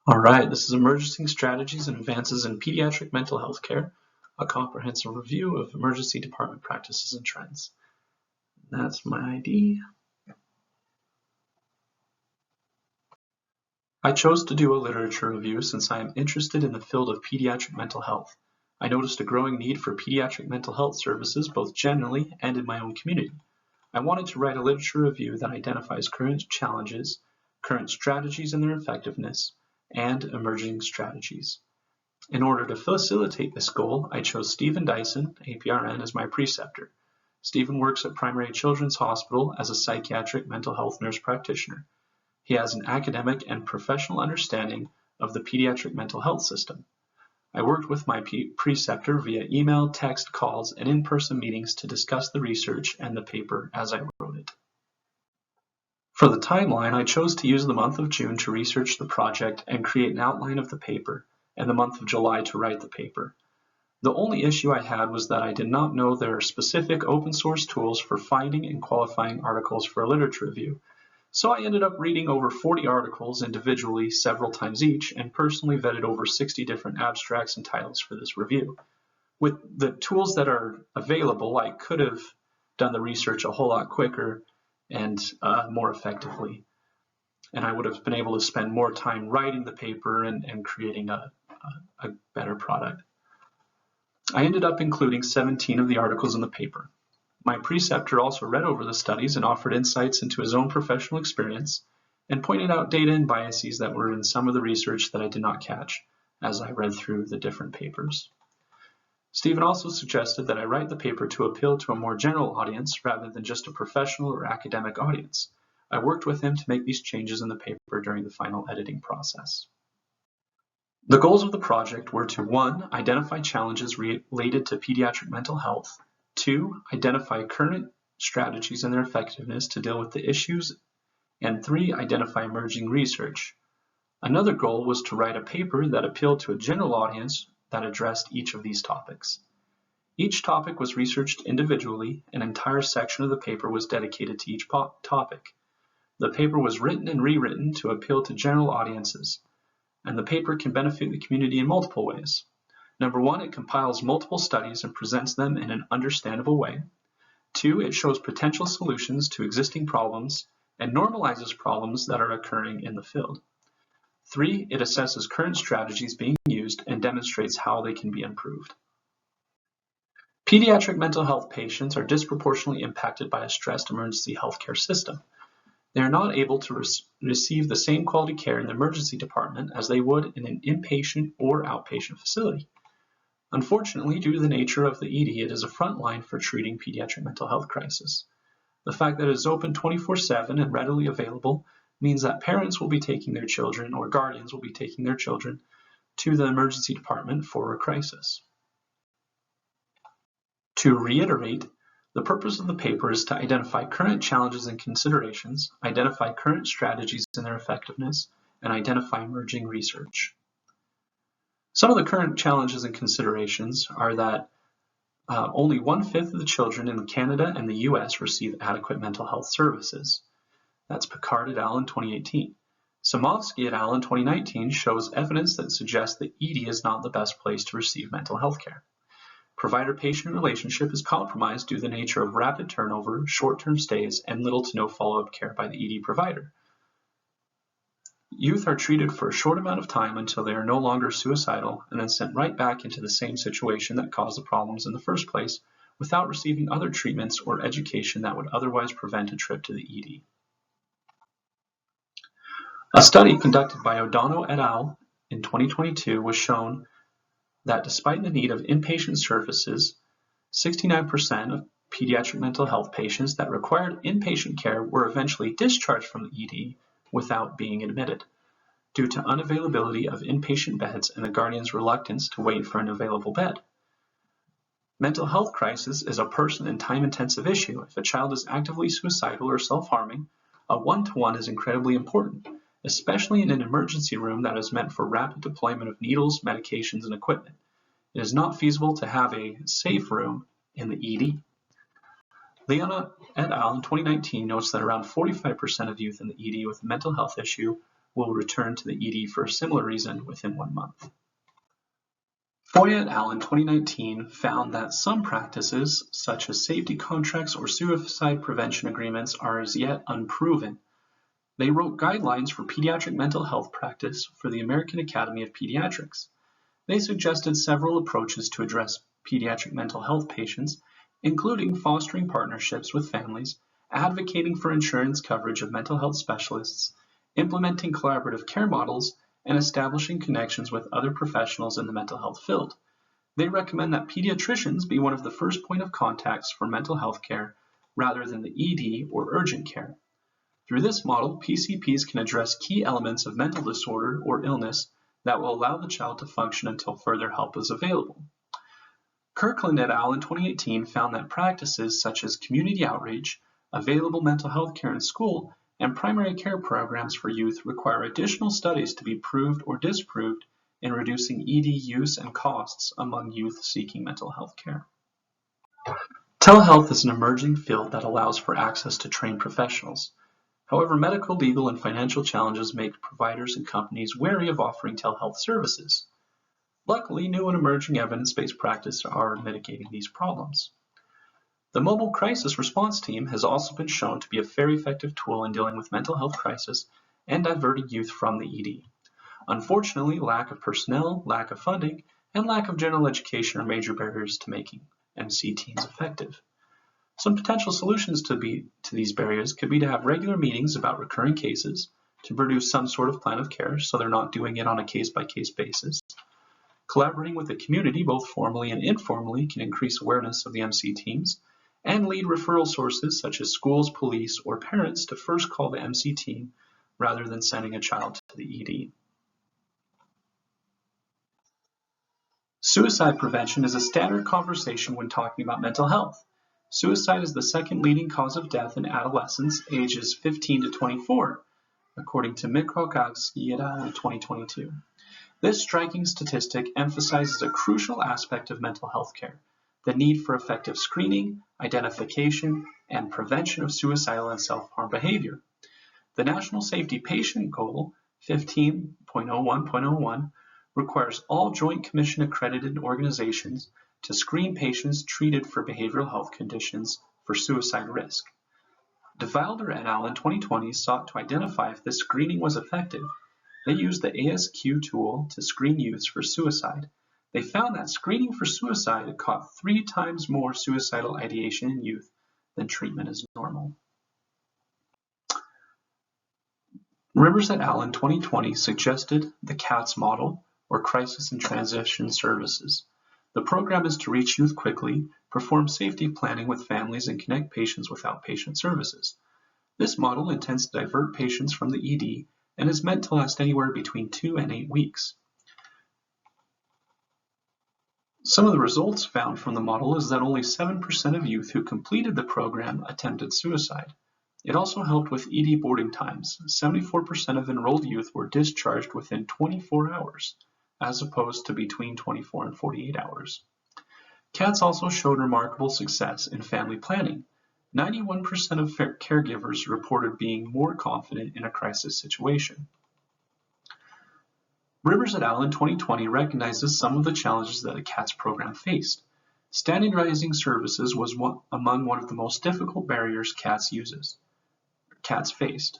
All right, this is Emergency Strategies and Advances in Pediatric Mental Health Care, a comprehensive review of emergency department practices and trends. That's my ID. I chose to do a literature review since I am interested in the field of pediatric mental health. I noticed a growing need for pediatric mental health services both generally and in my own community. I wanted to write a literature review that identifies current challenges, current strategies and their effectiveness, and emerging strategies. In order to facilitate this goal, I chose Stephen Dyson, APRN, as my preceptor. Stephen works at Primary Children's Hospital as a psychiatric mental health nurse practitioner. He has an academic and professional understanding of the pediatric mental health system. I worked with my preceptor via email, text, calls, and in-person meetings to discuss the research and the paper as I wrote it. For the timeline, I chose to use the month of June to research the project and create an outline of the paper, and the month of July to write the paper. The only issue I had was that I did not know there are specific open source tools for finding and qualifying articles for a literature review, so I ended up reading over 40 articles individually several times each and personally vetted over 60 different abstracts and titles for this review. With the tools that are available, I could have done the research a whole lot quicker and more effectively, and I would have been able to spend more time writing the paper and creating a better product. I ended up including 17 of the articles in the paper. My preceptor also read over the studies and offered insights into his own professional experience and pointed out data and biases that were in some of the research that I did not catch as I read through the different papers. Stephen also suggested that I write the paper to appeal to a more general audience rather than just a professional or academic audience. I worked with him to make these changes in the paper during the final editing process. The goals of the project were to 1. Identify challenges related to pediatric mental health, 2. Identify current strategies and their effectiveness to deal with the issues, and 3. Identify emerging research. Another goal was to write a paper that appealed to a general audience that addressed each of these topics. Each topic was researched individually. An entire section of the paper was dedicated to each topic. The paper was written and rewritten to appeal to general audiences, and the paper can benefit the community in multiple ways. Number 1, it compiles multiple studies and presents them in an understandable way. 2, it shows potential solutions to existing problems and normalizes problems that are occurring in the field. 3, it assesses current strategies being used and demonstrates how they can be improved. Pediatric mental health patients are disproportionately impacted by a stressed emergency healthcare system. They are not able to receive the same quality care in the emergency department as they would in an inpatient or outpatient facility. Unfortunately, due to the nature of the ED, it is a front line for treating pediatric mental health crisis. The fact that it is open 24/7 and readily available means that parents will be taking their children or guardians will be taking their children to the emergency department for a crisis. To reiterate, the purpose of the paper is to identify current challenges and considerations, identify current strategies and their effectiveness, and identify emerging research. Some of the current challenges and considerations are that only 1/5 of the children in Canada and the US receive adequate mental health services. That's Picard et al. In 2018. Samovsky et al. In 2019 shows evidence that suggests that ED is not the best place to receive mental health care. Provider-patient relationship is compromised due to the nature of rapid turnover, short-term stays, and little to no follow-up care by the ED provider. Youth are treated for a short amount of time until they are no longer suicidal and then sent right back into the same situation that caused the problems in the first place without receiving other treatments or education that would otherwise prevent a trip to the ED. A study conducted by O'Donnell et al. In 2022 was shown that despite the need of inpatient services, 69% of pediatric mental health patients that required inpatient care were eventually discharged from the ED without being admitted, due to unavailability of inpatient beds and the guardian's reluctance to wait for an available bed. Mental health crisis is a person and time-intensive issue. If a child is actively suicidal or self-harming, a one-to-one is incredibly important, especially in an emergency room that is meant for rapid deployment of needles, medications, and equipment. It is not feasible to have a safe room in the ED. Leona et al. In 2019 notes that around 45% of youth in the ED with a mental health issue will return to the ED for a similar reason within 1 month. Foy et al. In 2019 found that some practices, such as safety contracts or suicide prevention agreements, are as yet unproven. They wrote guidelines for pediatric mental health practice for the American Academy of Pediatrics. They suggested several approaches to address pediatric mental health patients, including fostering partnerships with families, advocating for insurance coverage of mental health specialists, implementing collaborative care models, and establishing connections with other professionals in the mental health field. They recommend that pediatricians be one of the first point of contacts for mental health care rather than the ED or urgent care. Through this model, PCPs can address key elements of mental disorder or illness that will allow the child to function until further help is available. Kirkland et al. In 2018 found that practices such as community outreach, available mental health care in school, and primary care programs for youth require additional studies to be proved or disproved in reducing ED use and costs among youth seeking mental health care. Telehealth is an emerging field that allows for access to trained professionals. However, medical, legal, and financial challenges make providers and companies wary of offering telehealth services. Luckily, new and emerging evidence-based practices are mitigating these problems. The Mobile Crisis Response Team has also been shown to be a very effective tool in dealing with mental health crisis and diverting youth from the ED. Unfortunately, lack of personnel, lack of funding, and lack of general education are major barriers to making MC teams effective. Some potential solutions to these barriers could be to have regular meetings about recurring cases, to produce some sort of plan of care so they're not doing it on a case-by-case basis. Collaborating with the community, both formally and informally, can increase awareness of the MC teams, and lead referral sources such as schools, police, or parents to first call the MC team rather than sending a child to the ED. Suicide prevention is a standard conversation when talking about mental health. Suicide is the second leading cause of death in adolescents ages 15 to 24, according to Mikrokowski et al. In 2022. This striking statistic emphasizes a crucial aspect of mental health care, the need for effective screening, identification, and prevention of suicidal and self-harm behavior. The National Safety Patient Goal 15.01.01 requires all Joint Commission accredited organizations to screen patients treated for behavioral health conditions for suicide risk. DeVilder et al. In 2020 sought to identify if this screening was effective. They used the ASQ tool to screen youths for suicide. They found that screening for suicide caught 3 times more suicidal ideation in youth than treatment is normal. Rivers et al. In 2020 suggested the CATS model, or Crisis and Transition Services. The program is to reach youth quickly, perform safety planning with families, and connect patients with outpatient services. This model intends to divert patients from the ED and is meant to last anywhere between 2 and 8 weeks. Some of the results found from the model is that only 7% of youth who completed the program attempted suicide. It also helped with ED boarding times. 74% of enrolled youth were discharged within 24 hours, as opposed to between 24 and 48 hours. CATS also showed remarkable success in family planning. 91% of caregivers reported being more confident in a crisis situation. Rivers et al. In 2020 recognizes some of the challenges that the CATS program faced. Standardizing services was among one of the most difficult barriers CATS faced.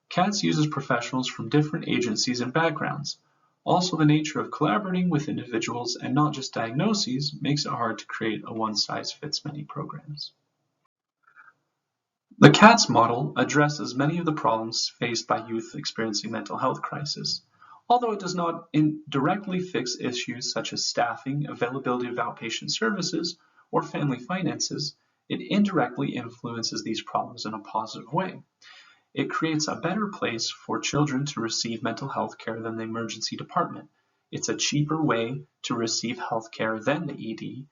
CATS uses professionals from different agencies and backgrounds. Also, the nature of collaborating with individuals and not just diagnoses makes it hard to create a one-size-fits-many programs. The CATS model addresses many of the problems faced by youth experiencing mental health crisis. Although it does not directly fix issues such as staffing, availability of outpatient services, or family finances, it indirectly influences these problems in a positive way. It creates a better place for children to receive mental health care than the emergency department. It's a cheaper way to receive health care than the ED,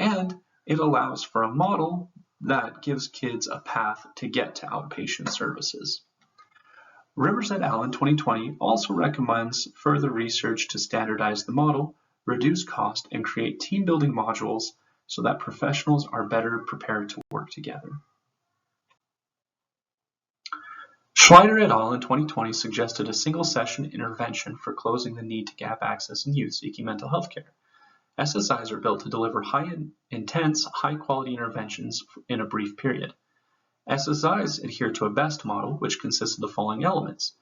and it allows for a model that gives kids a path to get to outpatient services. Rivers et al. In 2020 also recommends further research to standardize the model, reduce cost, and create team-building modules so that professionals are better prepared to work together. Schleider et al. In 2020 suggested a single-session intervention for closing the need to gap access in youth seeking mental health care. SSIs are built to deliver intense, high-quality interventions in a brief period. SSIs adhere to a BEST model, which consists of the following elements: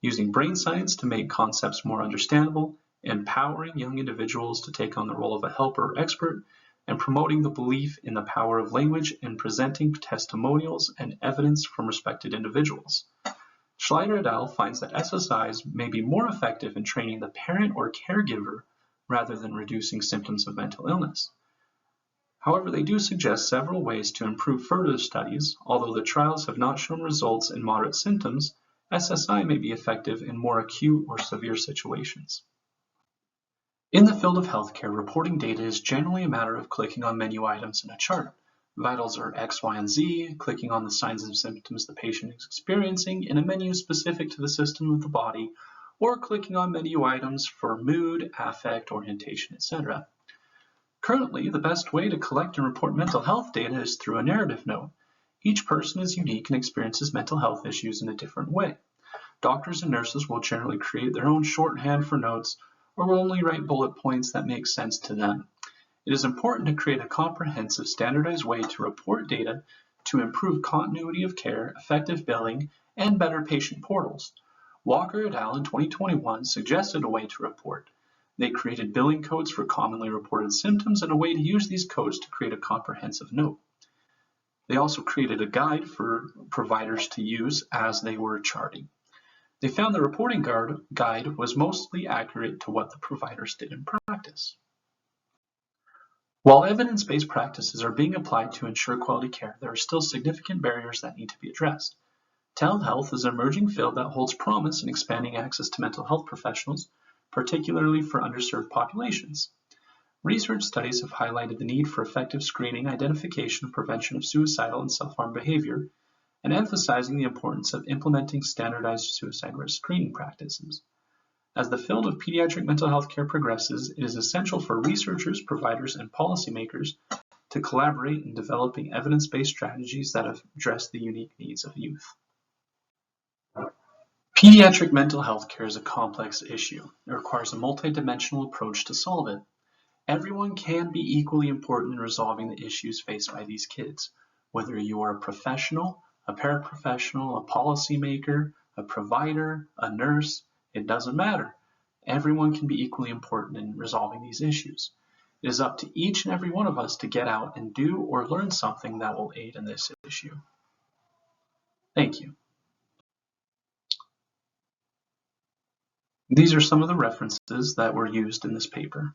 using brain science to make concepts more understandable, empowering young individuals to take on the role of a helper or expert, and promoting the belief in the power of language and presenting testimonials and evidence from respected individuals. Schleider et al. Finds that SSIs may be more effective in training the parent or caregiver rather than reducing symptoms of mental illness. However, they do suggest several ways to improve further studies. Although the trials have not shown results in moderate symptoms, SSI may be effective in more acute or severe situations. In the field of healthcare, reporting data is generally a matter of clicking on menu items in a chart. Vitals are X, Y, and Z, clicking on the signs and symptoms the patient is experiencing in a menu specific to the system of the body, or clicking on menu items for mood, affect, orientation, etc. Currently, the best way to collect and report mental health data is through a narrative note. Each person is unique and experiences mental health issues in a different way. Doctors and nurses will generally create their own shorthand for notes, or will only write bullet points that make sense to them. It is important to create a comprehensive, standardized way to report data to improve continuity of care, effective billing, and better patient portals. Walker et al. In 2021 suggested a way to report. They created billing codes for commonly reported symptoms and a way to use these codes to create a comprehensive note. They also created a guide for providers to use as they were charting. They found the reporting guide was mostly accurate to what the providers did in practice. While evidence-based practices are being applied to ensure quality care, there are still significant barriers that need to be addressed. Telehealth is an emerging field that holds promise in expanding access to mental health professionals, particularly for underserved populations. Research studies have highlighted the need for effective screening, identification, and prevention of suicidal and self-harm behavior, and emphasizing the importance of implementing standardized suicide risk screening practices. As the field of pediatric mental health care progresses, it is essential for researchers, providers, and policymakers to collaborate in developing evidence-based strategies that address the unique needs of youth. Pediatric mental health care is a complex issue. It requires a multidimensional approach to solve it. Everyone can be equally important in resolving the issues faced by these kids, whether you are a professional, a paraprofessional, a policymaker, a provider, a nurse, it doesn't matter. Everyone can be equally important in resolving these issues. It is up to each and every one of us to get out and do or learn something that will aid in this issue. Thank you. These are some of the references that were used in this paper.